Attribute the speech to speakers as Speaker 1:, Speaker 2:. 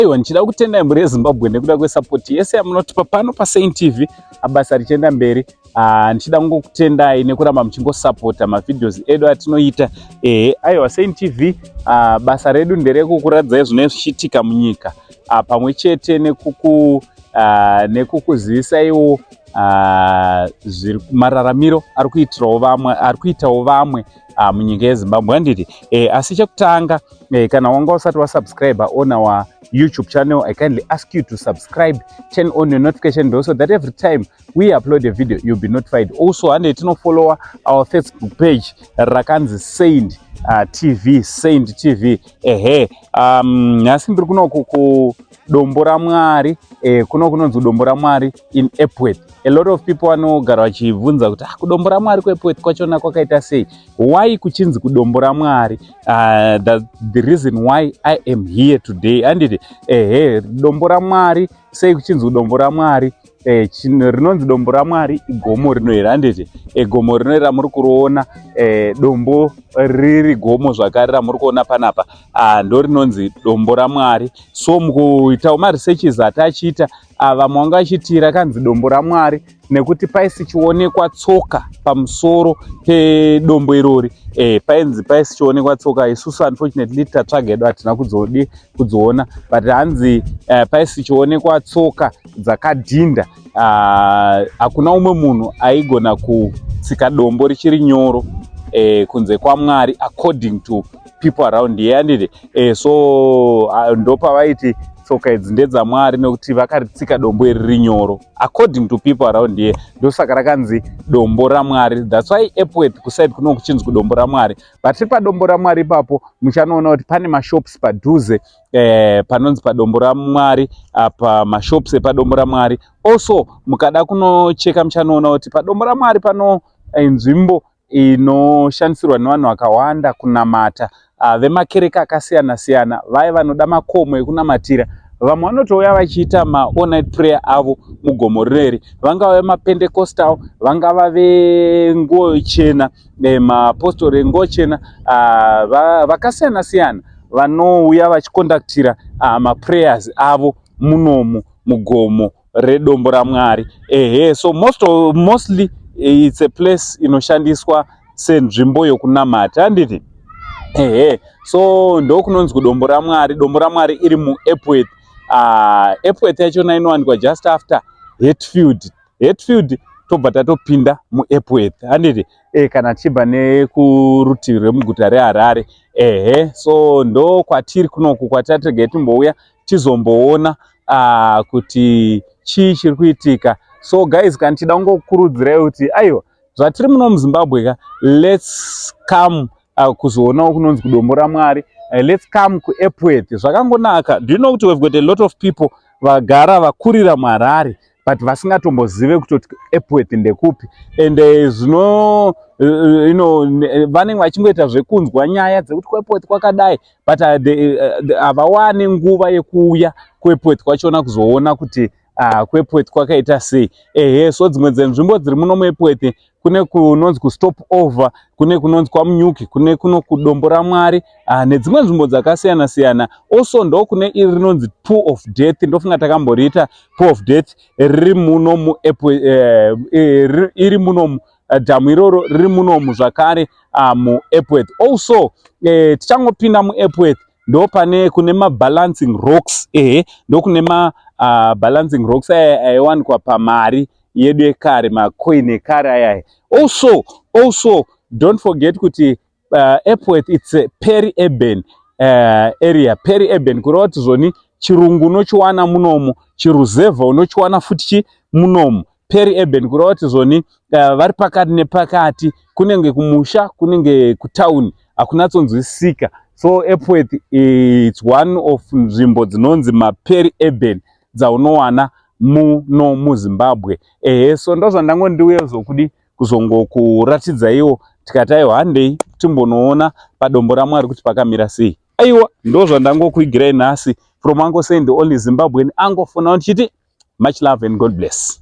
Speaker 1: Aiwa, ndichida kutenda mburi yeZimbabwe nekuda kwesupport yese yamunotipa pano paSaint TV. Abasa richienda mberi. Ndichida kutendai nekuramba muchingosupporta mavideos edu atinoita. Aiwa, Saint TV basa redu nderekukuradzai zvine zvichiitika munyika. Pamwe chete nekukuzivisaiwo mararamiro arikuitawo vamwe munyika yeZimbabwe. Handiti asi chekutanga, kana wanga usati wasubscribe on our YouTube channel, I kindly ask you to subscribe, turn on your notification bell so that every time we upload a video you'll be notified. Also, and follow our Facebook page rakanzi Saint TV, Saint TV. Nyasi ndiri kuno Dombo ra Mwari, kuno kunonzi Dombo ra Mwari in Epworth. A lot of people vanogara vachibvunza kuti kuDombo ra Mwari kuEpworth kwachona kwakaita sei? Why kuchinzi kuDombo ra Mwari? That's the reason why I am here today. And Dombo ra Mwari, sei kuchinzi kuDombo ra Mwari? Rinonzi Dombo ra Mwari igomo rinoera. Handiti gomo rinoera muri kuroona, dombo riri gomo zvakare ramuri kuona panapa, ndo rinonzi Dombo ra Mwari. So mukuitawo maresearches atachiita, vamwe vanga vachitira kanzi Dombo ra Mwari nekuti paisichionekwa tsoka pamusoro pedombo irori. Paisichionekwa tsoka. Isusu unfortunately tatsvaga edu hatina kudziona, but hanzi paisichionekwa tsoka dzakadhinda. Hakuna umwe munhu aigona kutsika dombo richiri nyoro kunze kwaMwari, according to people around here. So ndopavaiti tsoka idzi ndedzaMwari nekuti vakaritsika dombo iri rinyoro, according to people around here. Ndosaka rakanzi Dombo ra Mwari. That's why Epworth kuside kuno kuchinzi kuDombo ra Mwari. But paDombo ra Mwari ipapo muchanoona kuti pane mashops padhuze panonzi paDombo ra Mwari, apa mashops epaDombo ra Mwari. Also mukada kunocheka muchanoona kuti paDombo ra Mwari pano nzvimbo inoshandisirwa nevanhu vakawanda kunamata, vemakereka akasiyana siyana, vaya vanoda makomo ekunamatira. Vamwe vanotouya vachiita all night prayer avo mugomo rineri, vangava maPentecostal, vangava venguo chena, mapostori enguo chena, vakasiyana siyana vanouya vachikondaktira maprayers avo munomu mugomo reDombo ra Mwari. So mostly it's a place inoshandiswa senzvimbo yokunamata. Handiti so ndokunonzi kuDombo ra Mwari. Dombo ra Mwari iri muEpworth. Epworth yachona inowanikwa just after Hatfield. Hatfield tobva tatopinda muEpworth. Handiti kana tichibva nekurutivi rwemuguta reHarare. So ndo kwatiri kunoku kwatatege timbouya tizomboona kuti chii chiri kuitika. So guys, kana tichida kungokurudzirai kuti aiwa, zvatiri muno muZimbabwe let's come kuzoonawo kunonzi kuDombo ra Mwari. Let's come kuEpworth. Zvakangonaka. Do you know that we've got a lot of people vagara vakurira muHarare but vasingatombozive kuti Epworth ndekupi, and vanenge vachingoita zvekunzwa nyaya dzekuti kuEpworth kwakadai, but havawani nguva yekuuya kuEpworth kwachona kuzoona kuti kuEpworth kwakaita sei. So dzimwe dzenzvimbo dziri muno muEpworth kune kunonzi kuStop Over, kune kunonzi kwaMunyuki, kune kuno kuDombo ra Mwari, nedzimwe nzvimbo dzakasiyana siyana. Also ndo kune iri rinonzi Pool of Death. Ndofunga takamboriita Pool of Death riri muno muEpworth, iri muno dhamu iroro riri muno zvakare muEpworth. Also tichangopinda muEpworth ndo pane kune mabalancing rocks. Ndo kune balancing rocks aiwanikwa pamari yedu yekare, macoin ekare ayaya. Also don't forget kuti Epworth it's a peri-urban area. Peri-urban kureva kuti zvoni chirungu unochiwana munomu, chiruzevha unochiwana futi munomu. Peri-urban kureva kuti zvoni vari pakati nepakati, kunenge kumusha kunenge kutauni, hakunatsonzwisika. So Epworth it's one of nzvimbo dzinonzi maperi-urban dzaunowana muno muZimbabwe. So ndo zvandangondiuya kuzongokuratidzaiwo tikati aiwa handei timbonoona paDombo ra Mwari kuti pakamira sei. Aiwa, ndo zvandangokuigirai nhasi from Uncle Saint, the only Zimbabwean Uncle for now. Much love and God bless.